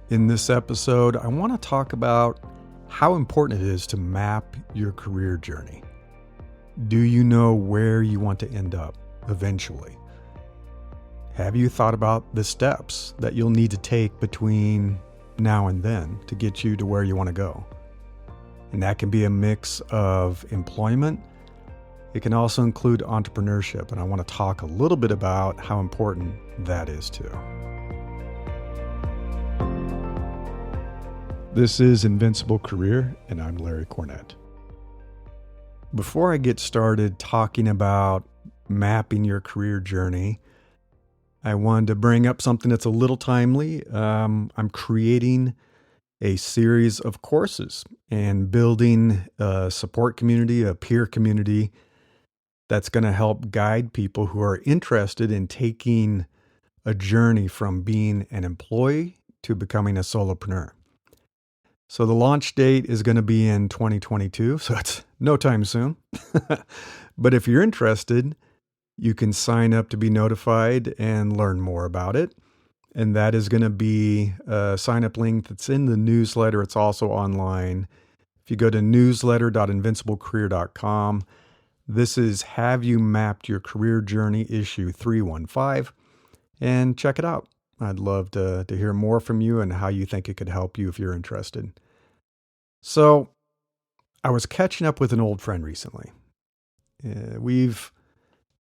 In this episode, I want to talk about how important it is to map your career journey. Do you know where you want to end up eventually? Have you thought about the steps that you'll need to take between now and then to get you to where you want to go? And that can be a mix of employment. It can also include entrepreneurship, and I want to talk a little bit about how important that is too. This is Invincible Career, and I'm Larry Cornett. Before I get started talking about mapping your career journey, I wanted to bring up something that's a little timely. I'm creating a series of courses and building a support community, a peer community that's going to help guide people who are interested in taking a journey from being an employee to becoming a solopreneur. So the launch date is going to be in 2022, so it's no time soon. But if you're interested, you can sign up to be notified and learn more about it. And that is going to be a sign-up link that's in the newsletter. It's also online. If you go to newsletter.invinciblecareer.com, this is Have You Mapped Your Career Journey, issue 315, and check it out. I'd love to hear more from you and how you think it could help you if you're interested. So, I was catching up with an old friend recently. We've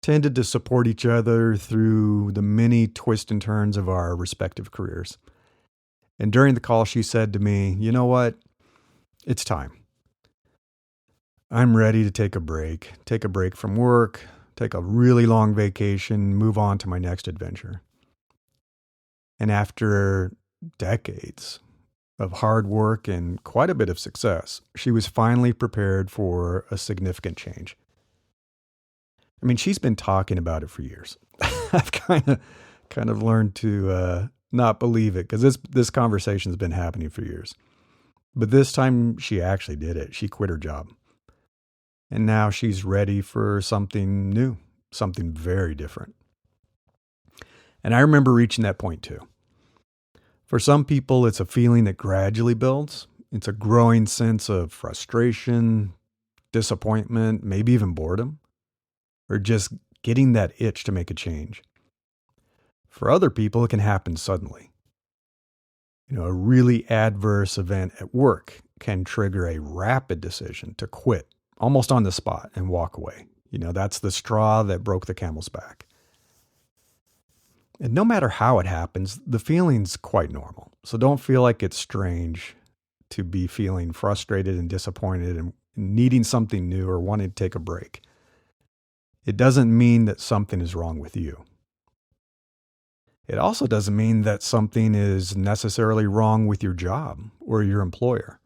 tended to support each other through the many twists and turns of our respective careers. And during the call, she said to me, "You know what? It's time. I'm ready to take a break from work, take a really long vacation, move on to my next adventure." And after decades of hard work and quite a bit of success, she was finally prepared for a significant change. I mean, she's been talking about it for years. I've kind of learned to not believe it because this conversation's been happening for years. But this time she actually did it. She quit her job. And now she's ready for something new, something very different. And I remember reaching that point too. For some people, it's a feeling that gradually builds. It's a growing sense of frustration, disappointment, maybe even boredom, or just getting that itch to make a change. For other people, it can happen suddenly. A really adverse event at work can trigger a rapid decision to quit almost on the spot and walk away. That's the straw that broke the camel's back. And no matter how it happens, the feeling's quite normal. So don't feel like it's strange to be feeling frustrated and disappointed and needing something new or wanting to take a break. It doesn't mean that something is wrong with you. It also doesn't mean that something is necessarily wrong with your job or your employer.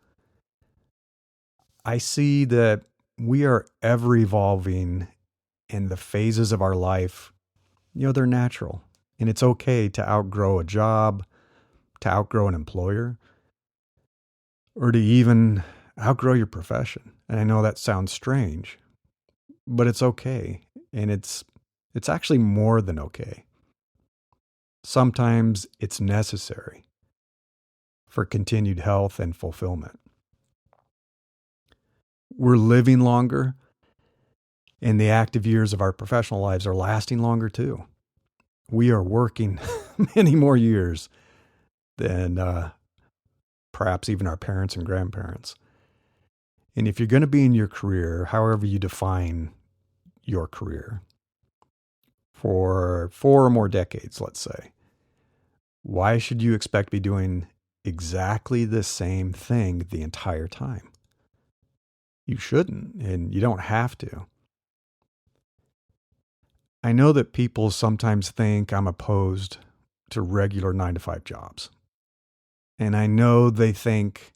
I see that we are ever evolving, and the phases of our life, they're natural. And it's okay to outgrow a job, to outgrow an employer, or to even outgrow your profession. And I know that sounds strange, but it's okay. And it's actually more than okay. Sometimes it's necessary for continued health and fulfillment. We're living longer, and the active years of our professional lives are lasting longer too. We are working many more years than perhaps even our parents and grandparents. And if you're going to be in your career, however you define your career, for 4 or more decades, let's say, why should you expect to be doing exactly the same thing the entire time? You shouldn't, and you don't have to. I know that people sometimes think I'm opposed to regular 9-to-5 jobs. And I know they think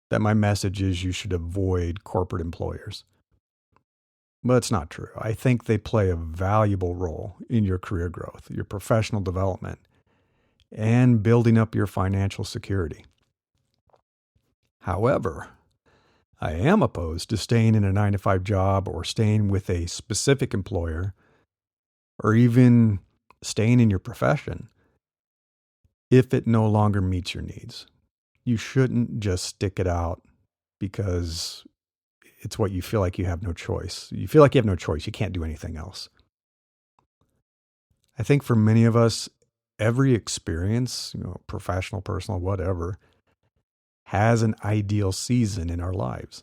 that my message is you should avoid corporate employers. But it's not true. I think they play a valuable role in your career growth, your professional development, and building up your financial security. However, I am opposed to staying in a 9-to-5 job or staying with a specific employer or even staying in your profession if it no longer meets your needs. You shouldn't just stick it out because it's what you feel like you have no choice. You feel like you have no choice. You can't do anything else. I think for many of us, every experience, professional, personal, whatever, has an ideal season in our lives.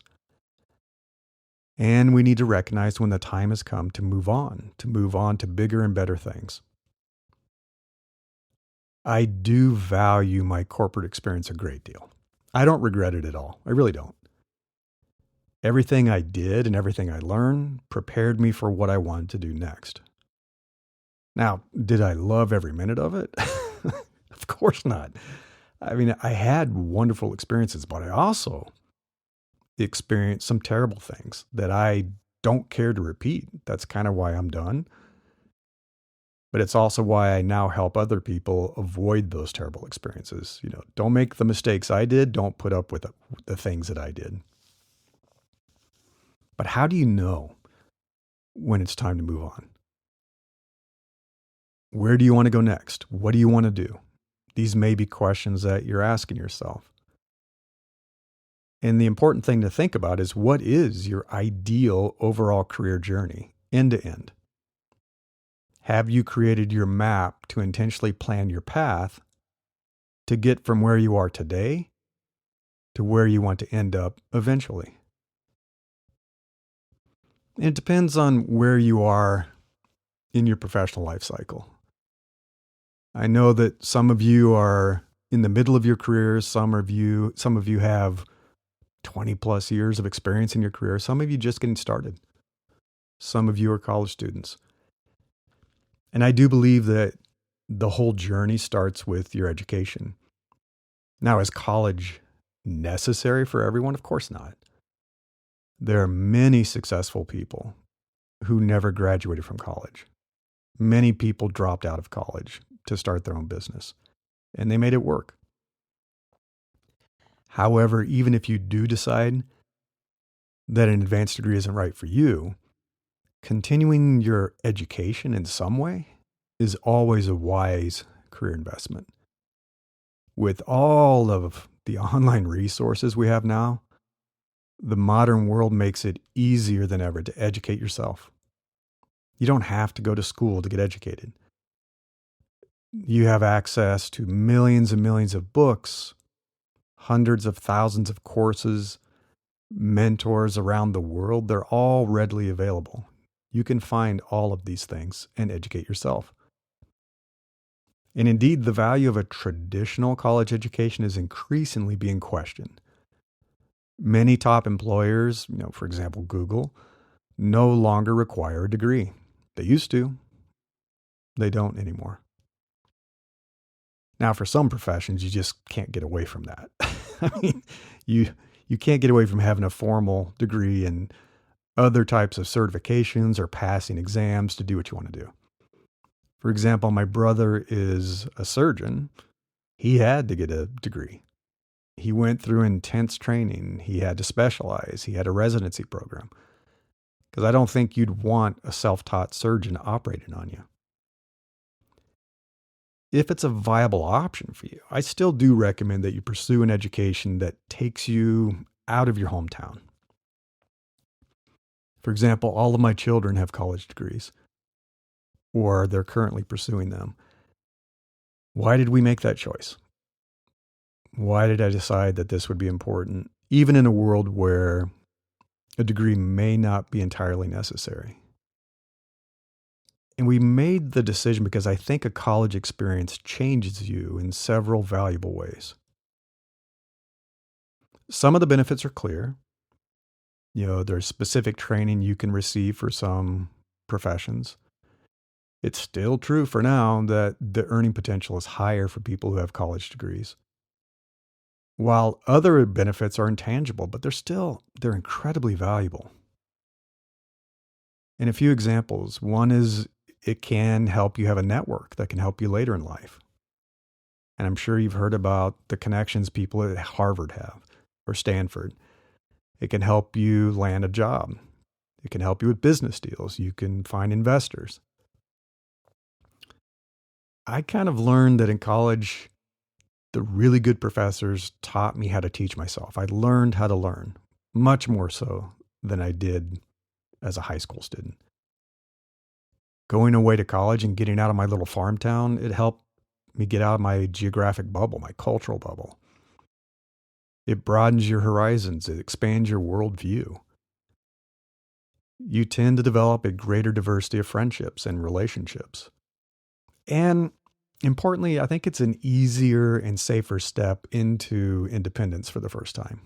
And we need to recognize when the time has come to move on to bigger and better things. I do value my corporate experience a great deal. I don't regret it at all. I really don't. Everything I did and everything I learned prepared me for what I wanted to do next. Now, did I love every minute of it? Of course not. I mean, I had wonderful experiences, but I also experienced some terrible things that I don't care to repeat. That's kind of why I'm done. But it's also why I now help other people avoid those terrible experiences. Don't make the mistakes I did. Don't put up with the things that I did. But how do you know when it's time to move on? Where do you want to go next? What do you want to do? These may be questions that you're asking yourself. And the important thing to think about is, what is your ideal overall career journey, end to end? Have you created your map to intentionally plan your path to get from where you are today to where you want to end up eventually? It depends on where you are in your professional life cycle. I know that some of you are in the middle of your careers. Some of you have 20 plus years of experience in your career. Some of you just getting started. Some of you are college students. And I do believe that the whole journey starts with your education. Now, is college necessary for everyone? Of course not. There are many successful people who never graduated from college. Many people dropped out of college to start their own business, and they made it work. However, even if you do decide that an advanced degree isn't right for you, continuing your education in some way is always a wise career investment. With all of the online resources we have now, the modern world makes it easier than ever to educate yourself. You don't have to go to school to get educated. You have access to millions and millions of books, hundreds of thousands of courses, mentors around the world. They're all readily available. You can find all of these things and educate yourself. And indeed, the value of a traditional college education is increasingly being questioned. Many top employers, for example, Google, no longer require a degree. They used to. They don't anymore. Now, for some professions, you just can't get away from that. I mean, you can't get away from having a formal degree and other types of certifications or passing exams to do what you want to do. For example, my brother is a surgeon. He had to get a degree. He went through intense training. He had to specialize. He had a residency program. Because I don't think you'd want a self-taught surgeon operating on you. If it's a viable option for you, I still do recommend that you pursue an education that takes you out of your hometown. For example, all of my children have college degrees, or they're currently pursuing them. Why did we make that choice? Why did I decide that this would be important, even in a world where a degree may not be entirely necessary? And we made the decision because I think a college experience changes you in several valuable ways. Some of the benefits are clear. There's specific training you can receive for some professions. It's still true for now that the earning potential is higher for people who have college degrees. While other benefits are intangible, but they're incredibly valuable. And a few examples. One is it can help you have a network that can help you later in life. And I'm sure you've heard about the connections people at Harvard have or Stanford. It can help you land a job. It can help you with business deals. You can find investors. I kind of learned that in college, The really good professors taught me how to teach myself. I learned how to learn, much more so than I did as a high school student. Going away to college and getting out of my little farm town, it helped me get out of my geographic bubble, my cultural bubble. It broadens your horizons. It expands your worldview. You tend to develop a greater diversity of friendships and relationships. And importantly, I think it's an easier and safer step into independence for the first time.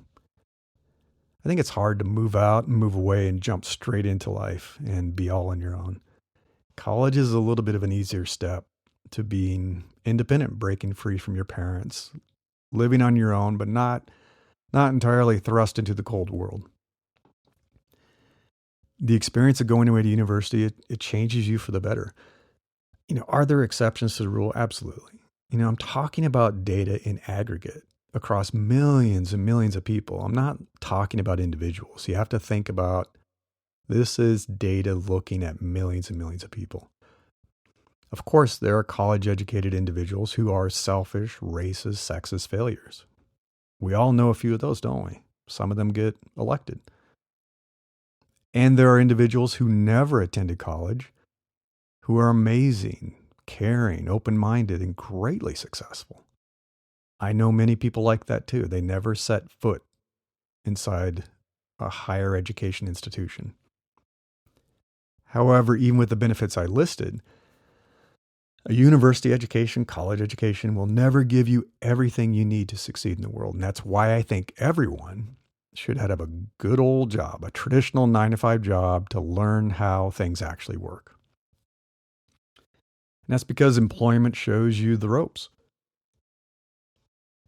I think it's hard to move out and move away and jump straight into life and be all on your own. College is a little bit of an easier step to being independent, breaking free from your parents, living on your own, but not entirely thrust into the cold world. The experience of going away to university, it changes you for the better. Are there exceptions to the rule? Absolutely. I'm talking about data in aggregate across millions and millions of people. I'm not talking about individuals. You have to think about this is data looking at millions and millions of people. Of course, there are college-educated individuals who are selfish, racist, sexist failures. We all know a few of those, don't we? Some of them get elected. And there are individuals who never attended college who are amazing, caring, open-minded, and greatly successful. I know many people like that too. They never set foot inside a higher education institution. However, even with the benefits I listed, a university education, college education will never give you everything you need to succeed in the world. And that's why I think everyone should have a good old job, a traditional 9-to-5 job to learn how things actually work. And that's because employment shows you the ropes.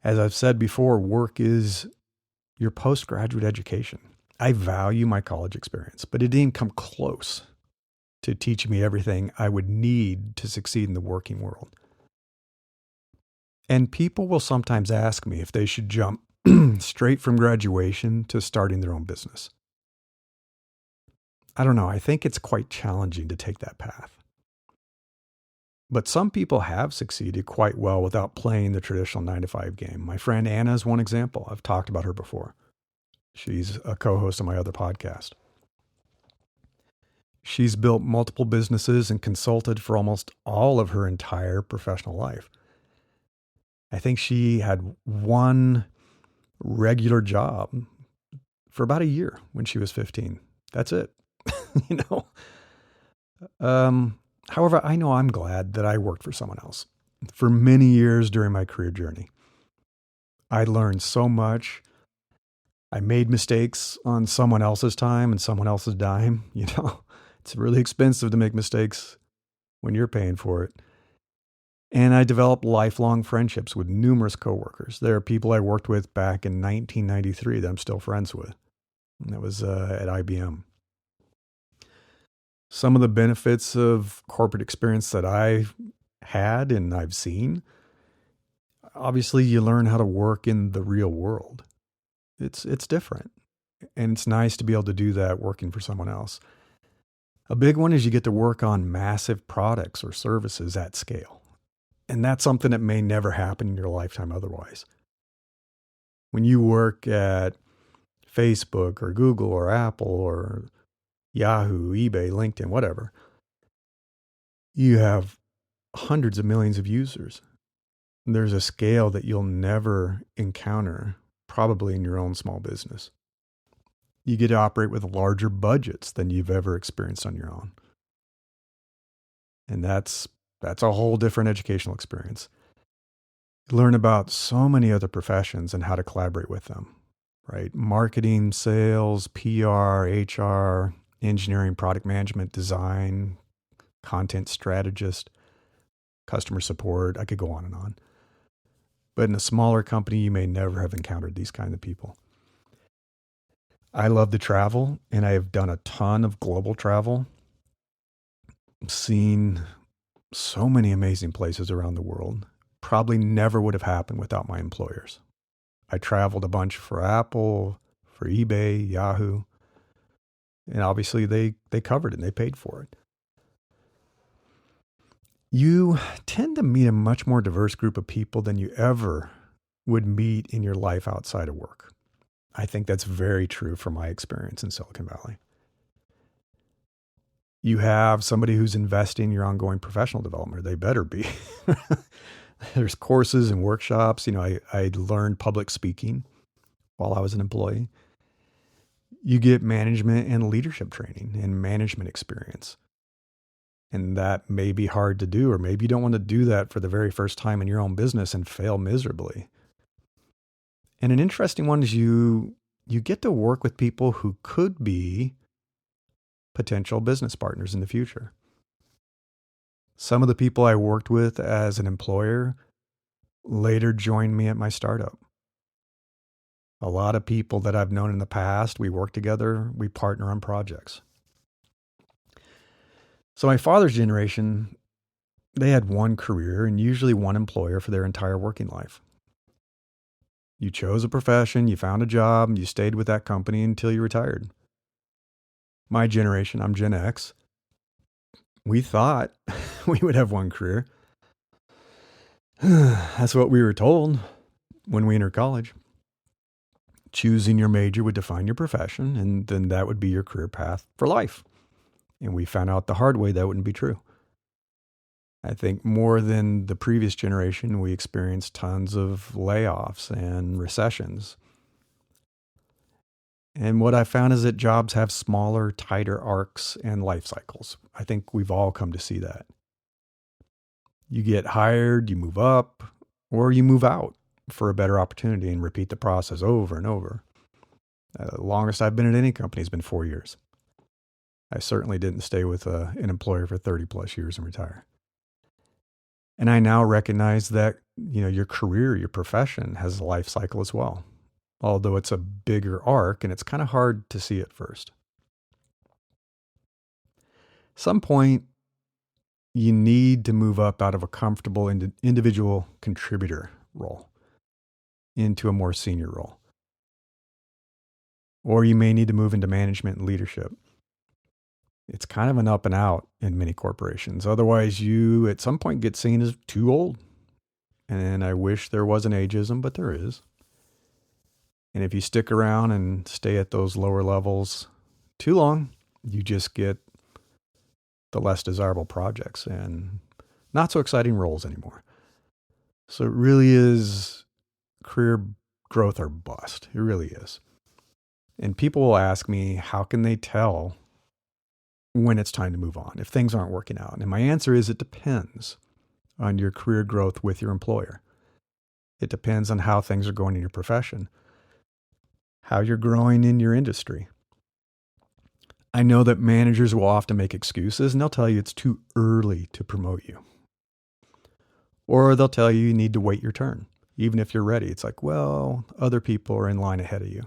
As I've said before, work is your postgraduate education. I value my college experience, but it didn't come close to teaching me everything I would need to succeed in the working world. And people will sometimes ask me if they should jump straight from graduation to starting their own business. I don't know. I think it's quite challenging to take that path. But some people have succeeded quite well without playing the traditional 9-to-5 game. My friend Anna is one example. I've talked about her before. She's a co-host on my other podcast. She's built multiple businesses and consulted for almost all of her entire professional life. I think she had one regular job for about a year when she was 15. That's it. However, I know I'm glad that I worked for someone else for many years during my career journey. I learned so much. I made mistakes on someone else's time and someone else's dime. It's really expensive to make mistakes when you're paying for it. And I developed lifelong friendships with numerous coworkers. There are people I worked with back in 1993 that I'm still friends with. And that was at IBM. Some of the benefits of corporate experience that I've had and I've seen, obviously you learn how to work in the real world. It's different. And it's nice to be able to do that working for someone else. A big one is you get to work on massive products or services at scale. And that's something that may never happen in your lifetime otherwise. When you work at Facebook or Google or Apple or Yahoo, eBay, LinkedIn, whatever, you have hundreds of millions of users. There's a scale that you'll never encounter probably in your own small business. You get to operate with larger budgets than you've ever experienced on your own. And that's a whole different educational experience. You learn about so many other professions and how to collaborate with them, right? Marketing, sales, PR, HR, engineering, product management, design, content strategist, customer support. I could go on and on. But in a smaller company, you may never have encountered these kind of people. I love to travel, and I have done a ton of global travel. Seen so many amazing places around the world. Probably never would have happened without my employers. I traveled a bunch for Apple, for eBay, Yahoo, and obviously they covered it and they paid for it. You tend to meet a much more diverse group of people than you ever would meet in your life outside of work. I think that's very true from my experience in Silicon Valley. You have somebody who's investing in your ongoing professional development. They better be. There's courses and workshops. I learned public speaking while I was an employee. You get management and leadership training and management experience. And that may be hard to do, or maybe you don't want to do that for the very first time in your own business and fail miserably. And an interesting one is you get to work with people who could be potential business partners in the future. Some of the people I worked with as an employer later joined me at my startup. A lot of people that I've known in the past, we work together, we partner on projects. So my father's generation, they had one career and usually one employer for their entire working life. You chose a profession, you found a job, you stayed with that company until you retired. My generation, I'm Gen X, we thought we would have one career. That's what we were told when we entered college. Choosing your major would define your profession, and then that would be your career path for life. And we found out the hard way that wouldn't be true. I think more than the previous generation, we experienced tons of layoffs and recessions. And what I found is that jobs have smaller, tighter arcs and life cycles. I think we've all come to see that. You get hired, you move up, or you move out for a better opportunity and repeat the process over and over. The longest I've been at any company has been 4 years. I certainly didn't stay with an employer for 30 plus years and retire. And I now recognize that, your career, your profession has a life cycle as well, although it's a bigger arc and it's kind of hard to see at first. At some point, you need to move up out of a comfortable individual contributor role into a more senior role. Or you may need to move into management and leadership. It's kind of an up and out in many corporations. Otherwise, you at some point get seen as too old. And I wish there wasn't ageism, but there is. And if you stick around and stay at those lower levels too long, you just get the less desirable projects and not so exciting roles anymore. So it really is career growth or bust. It really is. And people will ask me, how can they tell when it's time to move on if things aren't working out? And my answer is it depends on your career growth with your employer. It depends on how things are going in your profession, how you're growing in your industry. I know that managers will often make excuses and they'll tell you it's too early to promote you. Or they'll tell you need to wait your turn. Even if you're ready, it's like, well, other people are in line ahead of you.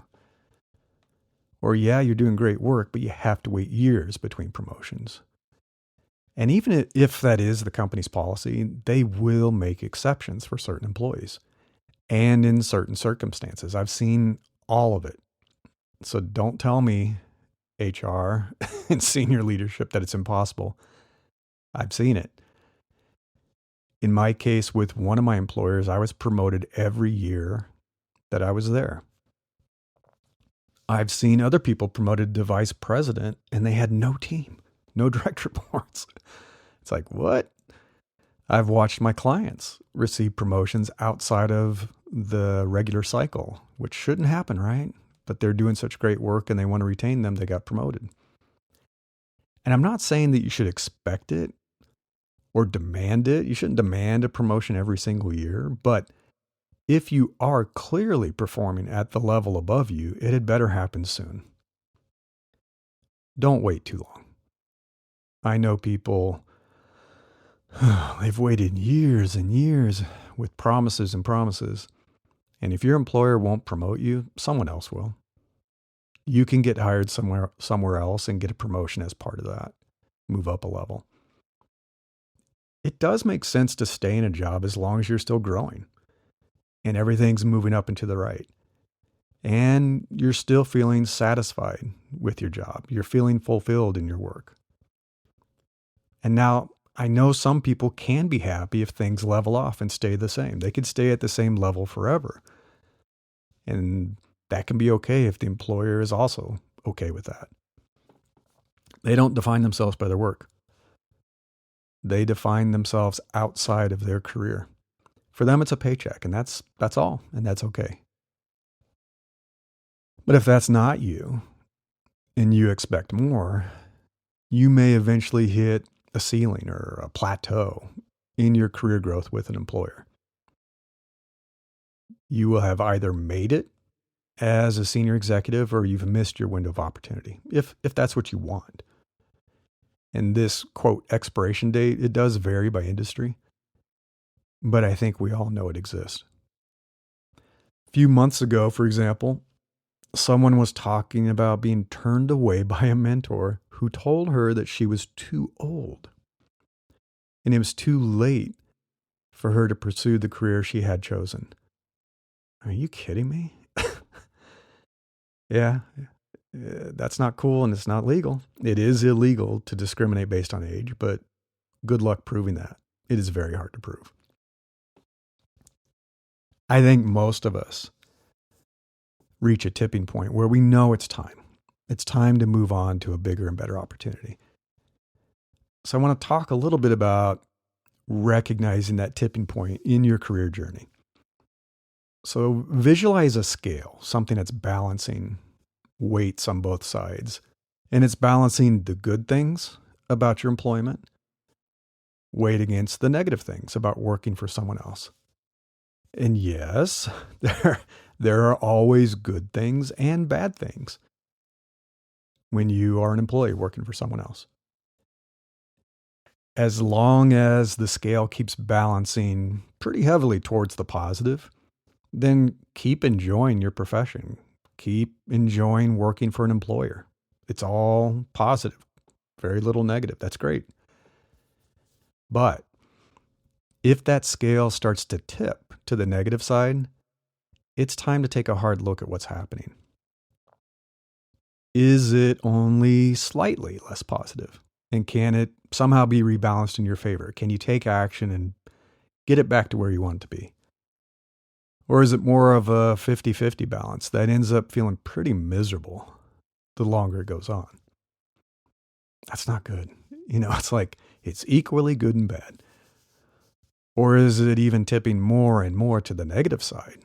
Or yeah, you're doing great work, but you have to wait years between promotions. And even if that is the company's policy, they will make exceptions for certain employees and in certain circumstances. I've seen all of it. So don't tell me, HR and senior leadership, that it's impossible. I've seen it. In my case, with one of my employers, I was promoted every year that I was there. I've seen other people promoted to vice president and they had no team, no direct reports. It's like, what? I've watched my clients receive promotions outside of the regular cycle, which shouldn't happen, right? But they're doing such great work and they want to retain them, they got promoted. And I'm not saying that you should expect it or demand it. You shouldn't demand a promotion every single year, but if you are clearly performing at the level above you, it had better happen soon. Don't wait too long. I know people, they've waited years and years with promises and promises. And if your employer won't promote you, someone else will. You can get hired somewhere else and get a promotion as part of that. Move up a level. It does make sense to stay in a job as long as you're still growing and everything's moving up and to the right. And you're still feeling satisfied with your job. You're feeling fulfilled in your work. And now I know some people can be happy if things level off and stay the same. They could stay at the same level forever. And that can be okay if the employer is also okay with that. They don't define themselves by their work. They define themselves outside of their career. For them, it's a paycheck, and that's all, and that's okay. But if that's not you, and you expect more, you may eventually hit a ceiling or a plateau in your career growth with an employer. You will have either made it as a senior executive or you've missed your window of opportunity, if that's what you want. And this, quote, expiration date, it does vary by industry, but I think we all know it exists. A few months ago, for example, someone was talking about being turned away by a mentor who told her that she was too old and it was too late for her to pursue the career she had chosen. Are you kidding me? Yeah, that's not cool and it's not legal. It is illegal to discriminate based on age, but good luck proving that. It is very hard to prove. I think most of us reach a tipping point where we know it's time. It's time to move on to a bigger and better opportunity. So I want to talk a little bit about recognizing that tipping point in your career journey. So visualize a scale, something that's balancing weights on both sides. And it's balancing the good things about your employment, weighed against the negative things about working for someone else. And yes, there are always good things and bad things when you are an employee working for someone else. As long as the scale keeps balancing pretty heavily towards the positive, then keep enjoying your profession. Keep enjoying working for an employer. It's all positive, very little negative. That's great. But if that scale starts to tip to the negative side, it's time to take a hard look at what's happening. Is it only slightly less positive? And can it somehow be rebalanced in your favor? Can you take action and get it back to where you want it to be? Or is it more of a 50-50 balance that ends up feeling pretty miserable the longer it goes on? That's not good. It's like it's equally good and bad. Or is it even tipping more and more to the negative side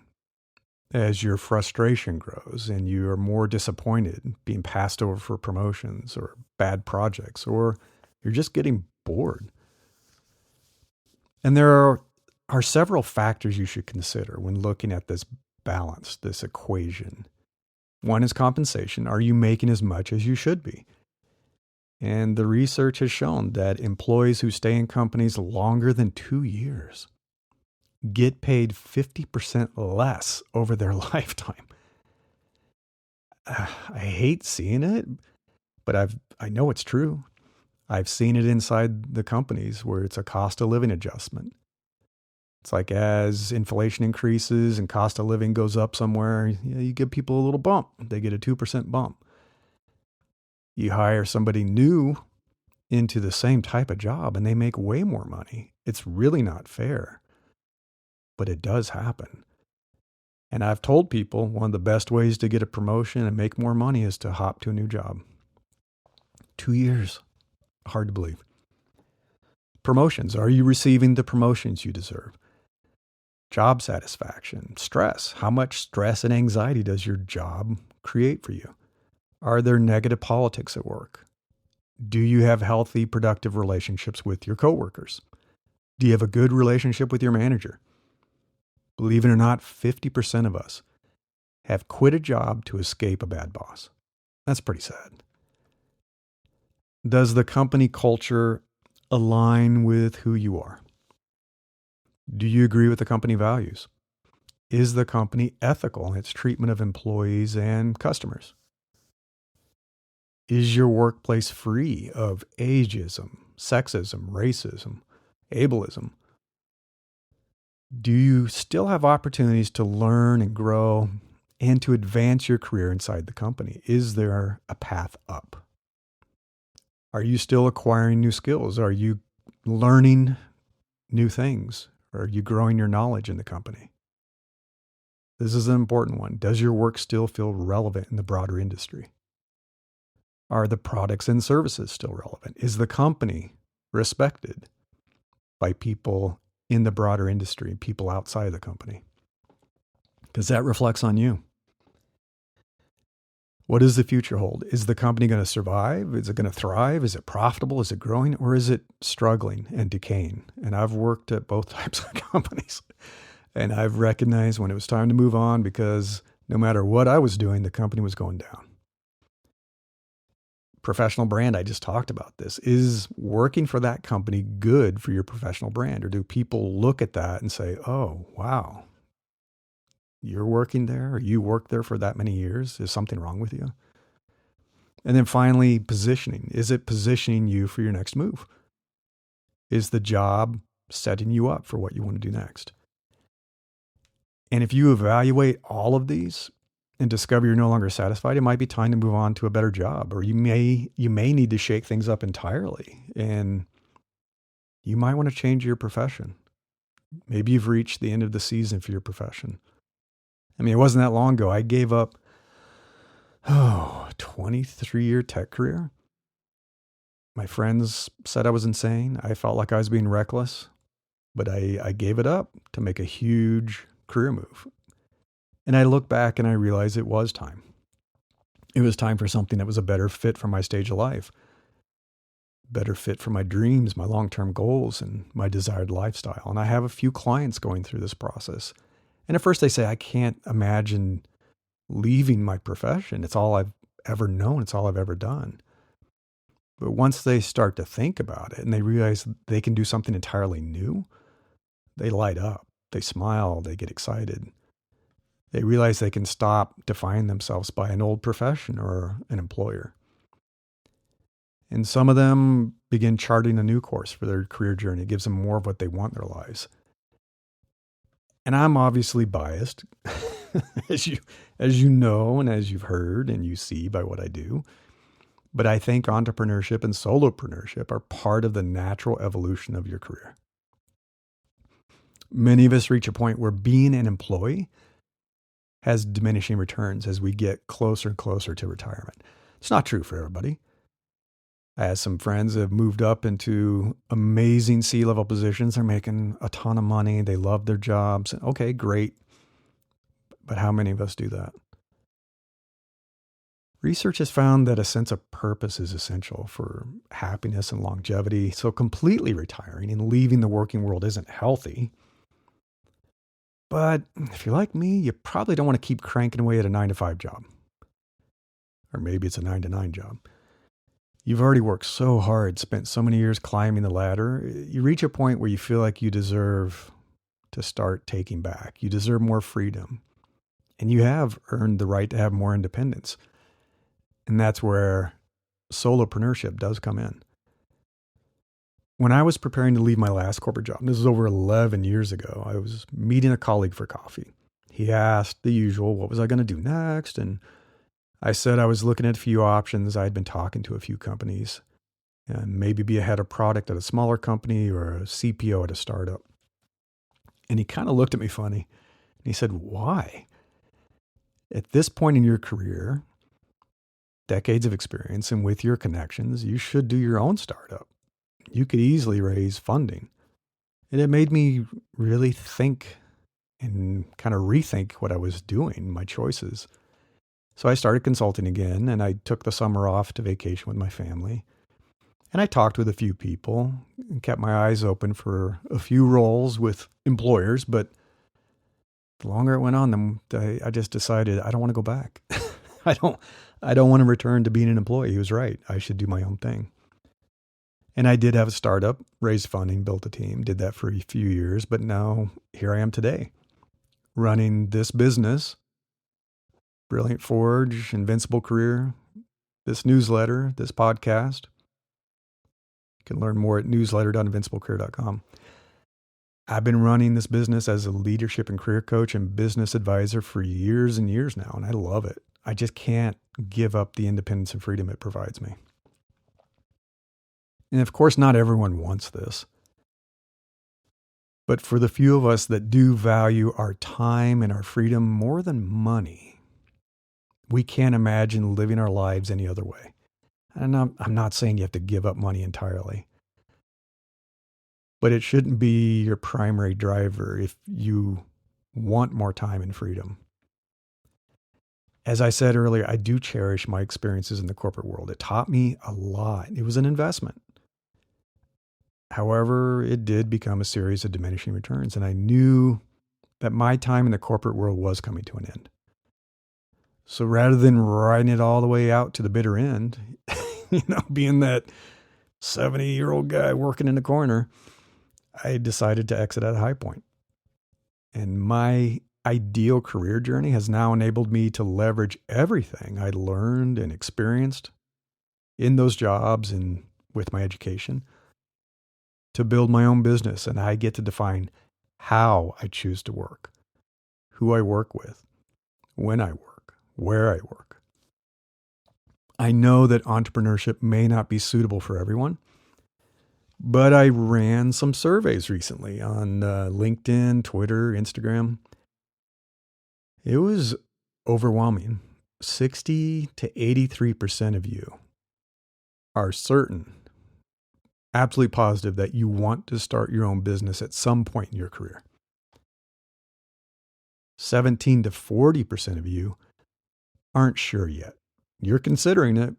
as your frustration grows and you're more disappointed being passed over for promotions or bad projects, or you're just getting bored? And there are several factors you should consider when looking at this balance, this equation. One is compensation. Are you making as much as you should be? And the research has shown that employees who stay in companies longer than 2 years get paid 50% less over their lifetime. I hate seeing it, but I know it's true. I've seen it inside the companies where it's a cost of living adjustment. It's like as inflation increases and cost of living goes up somewhere, you give people a little bump. They get a 2% bump. You hire somebody new into the same type of job and they make way more money. It's really not fair, but it does happen. And I've told people one of the best ways to get a promotion and make more money is to hop to a new job. 2 years. Hard to believe. Promotions. Are you receiving the promotions you deserve? Job satisfaction, stress. How much stress and anxiety does your job create for you? Are there negative politics at work? Do you have healthy, productive relationships with your coworkers? Do you have a good relationship with your manager? Believe it or not, 50% of us have quit a job to escape a bad boss. That's pretty sad. Does the company culture align with who you are? Do you agree with the company values? Is the company ethical in its treatment of employees and customers? Is your workplace free of ageism, sexism, racism, ableism? Do you still have opportunities to learn and grow and to advance your career inside the company? Is there a path up? Are you still acquiring new skills? Are you learning new things? Are you growing your knowledge in the company? This is an important one. Does your work still feel relevant in the broader industry? Are the products and services still relevant? Is the company respected by people in the broader industry, people outside of the company? Because that reflects on you. What does the future hold? Is the company going to survive? Is it going to thrive? Is it profitable? Is it growing? Or is it struggling and decaying? And I've worked at both types of companies. And I've recognized when it was time to move on, because no matter what I was doing, the company was going down. Professional brand, I just talked about this. Is working for that company good for your professional brand? Or do people look at that and say, oh, wow, you're working there, or you worked there for that many years? Is something wrong with you? And then finally, positioning. Is it positioning you for your next move? Is the job setting you up for what you want to do next? And if you evaluate all of these and discover you're no longer satisfied, it might be time to move on to a better job, or you may need to shake things up entirely, and you might want to change your profession. Maybe you've reached the end of the season for your profession. I mean, it wasn't that long ago. I gave up, a 23-year tech career. My friends said I was insane. I felt like I was being reckless, but I gave it up to make a huge career move. And I look back and I realize it was time. It was time for something that was a better fit for my stage of life, better fit for my dreams, my long-term goals, and my desired lifestyle. And I have a few clients going through this process. And at first they say, I can't imagine leaving my profession. It's all I've ever known. It's all I've ever done. But once they start to think about it and they realize they can do something entirely new, they light up, they smile, they get excited. They realize they can stop defining themselves by an old profession or an employer. And some of them begin charting a new course for their career journey. It gives them more of what they want in their lives. And I'm obviously biased, as you know, and as you've heard and you see by what I do. But I think entrepreneurship and solopreneurship are part of the natural evolution of your career. Many of us reach a point where being an employee has diminishing returns as we get closer and closer to retirement. It's not true for everybody. I have some friends that have moved up into amazing C-level positions. They're making a ton of money. They love their jobs. Okay, great. But how many of us do that? Research has found that a sense of purpose is essential for happiness and longevity. So completely retiring and leaving the working world isn't healthy. But if you're like me, you probably don't want to keep cranking away at a 9-to-5 job. Or maybe it's a 9-to-9 job. You've already worked so hard, spent so many years climbing the ladder. You reach a point where you feel like you deserve to start taking back. You deserve more freedom. And you have earned the right to have more independence. And that's where solopreneurship does come in. When I was preparing to leave my last corporate job, this was over 11 years ago, I was meeting a colleague for coffee. He asked the usual, what was I going to do next? And I said I was looking at a few options. I had been talking to a few companies and maybe be a head of product at a smaller company or a CPO at a startup. And he kind of looked at me funny and he said, why? At this point in your career, decades of experience, and with your connections, you should do your own startup. You could easily raise funding. And it made me really think and kind of rethink what I was doing, my choices. So I started consulting again, and I took the summer off to vacation with my family. And I talked with a few people and kept my eyes open for a few roles with employers. But the longer it went on, I just decided I don't want to go back. I don't want to return to being an employee. He was right. I should do my own thing. And I did have a startup, raised funding, built a team, did that for a few years. But now here I am today, running this business, Brilliant Forge, Invincible Career, this newsletter, this podcast. You can learn more at newsletter.invinciblecareer.com. I've been running this business as a leadership and career coach and business advisor for years and years now, and I love it. I just can't give up the independence and freedom it provides me. And of course, not everyone wants this. But for the few of us that do value our time and our freedom more than money, we can't imagine living our lives any other way. And I'm not saying you have to give up money entirely, but it shouldn't be your primary driver if you want more time and freedom. As I said earlier, I do cherish my experiences in the corporate world. It taught me a lot. It was an investment. However, it did become a series of diminishing returns, and I knew that my time in the corporate world was coming to an end. So rather than riding it all the way out to the bitter end, being that 70-year-old guy working in the corner, I decided to exit at a high point. And my ideal career journey has now enabled me to leverage everything I learned and experienced in those jobs and with my education to build my own business. And I get to define how I choose to work, who I work with, when I work, where I work. I know that entrepreneurship may not be suitable for everyone, but I ran some surveys recently on LinkedIn, Twitter, Instagram. It was overwhelming. 60 to 83% of you are certain, absolutely positive, that you want to start your own business at some point in your career. 17 to 40% of you aren't sure yet. You're considering it.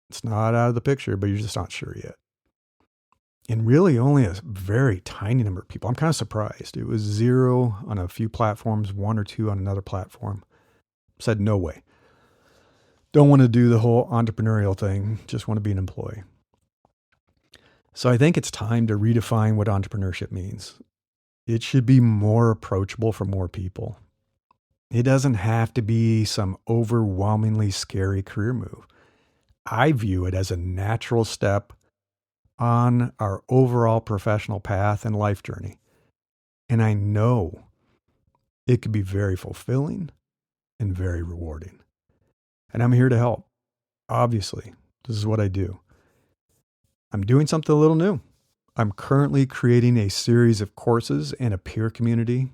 It's not out of the picture, but you're just not sure yet. And really only a very tiny number of people. I'm kind of surprised. It was 0 on a few platforms, 1 or 2 on another platform. Said, no way. Don't want to do the whole entrepreneurial thing. Just want to be an employee. So I think it's time to redefine what entrepreneurship means. It should be more approachable for more people. It doesn't have to be some overwhelmingly scary career move. I view it as a natural step on our overall professional path and life journey. And I know it could be very fulfilling and very rewarding. And I'm here to help. Obviously, this is what I do. I'm doing something a little new. I'm currently creating a series of courses and a peer community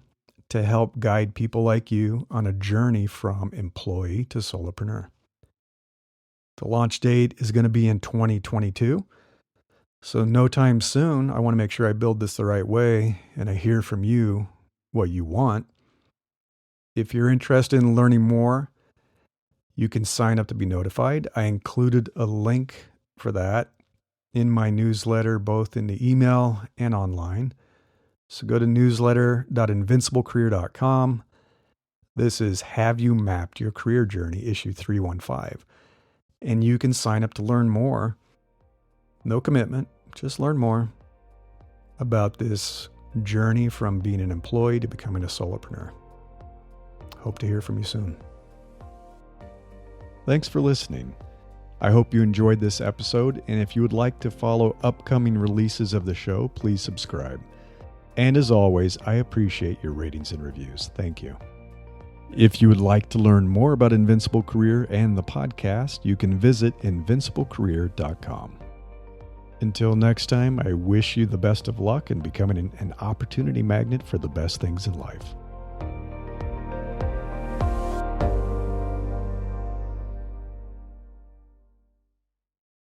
to help guide people like you on a journey from employee to solopreneur. The launch date is going to be in 2022. So no time soon. I want to make sure I build this the right way and I hear from you what you want. If you're interested in learning more, you can sign up to be notified. I included a link for that in my newsletter, both in the email and online. So go to newsletter.invinciblecareer.com. This is Have You Mapped Your Career Journey, issue 315. And you can sign up to learn more. No commitment, just learn more about this journey from being an employee to becoming a solopreneur. Hope to hear from you soon. Thanks for listening. I hope you enjoyed this episode, and if you would like to follow upcoming releases of the show, please subscribe. And as always, I appreciate your ratings and reviews. Thank you. If you would like to learn more about Invincible Career and the podcast, you can visit invinciblecareer.com. Until next time, I wish you the best of luck in becoming an opportunity magnet for the best things in life.